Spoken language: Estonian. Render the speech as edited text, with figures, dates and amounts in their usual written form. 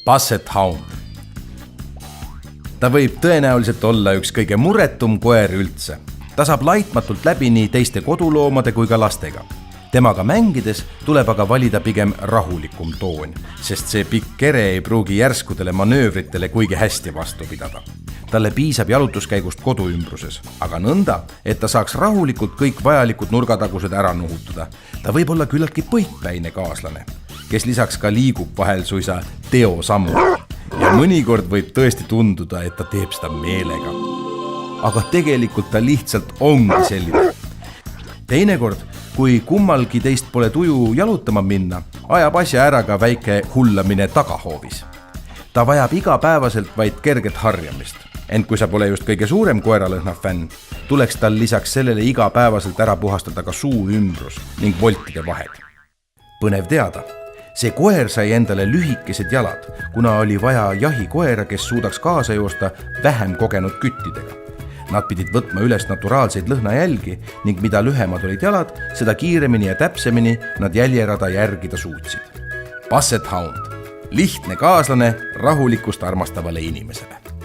Basset Hound. Ta võib tõenäoliselt olla üks kõige muretum koer üldse. Ta saab laitmatult läbi nii teiste koduloomade kui ka lastega. Temaga mängides tuleb aga valida pigem rahulikum toon, sest see pikk kere ei pruugi järskudele manöövritele kuigi hästi vastu pidada. Talle piisab jalutuskäigust koduümbruses, aga nõnda, et ta saaks rahulikult kõik vajalikud nurgatagused ära nuhutada. Ta võib olla küllaltki põikpäine kaaslane, kes lisaks ka liigub vahel suisa teosammu. Ja mõnikord võib tõesti tunduda, et ta teeb seda meelega. Aga tegelikult ta lihtsalt ongi selline. Teinekord, kui kummalgi teist pole tuju jalutama minna, ajab asja ära ka väike hullamine tagahoovis. Ta vajab igapäevaselt vaid kerget harjamist. Ent kui sa pole just kõige suurem koeralõhna fänn, tuleks tal lisaks sellele igapäevaselt ära puhastada ka suu ümbrus ning voltide vahed. Põnev teada, see koer sai endale lühikesed jalad, kuna oli vaja jahikoera, kes suudaks kaasa joosta vähem kogenud küttidega. Nad pidid võtma üles naturaalseid lõhnajälgi ning mida lühemad olid jalad, seda kiiremini ja täpsemini nad jäljerada järgida suutsid. Basset Hound. Lihtne kaaslane rahulikust armastavale inimesele.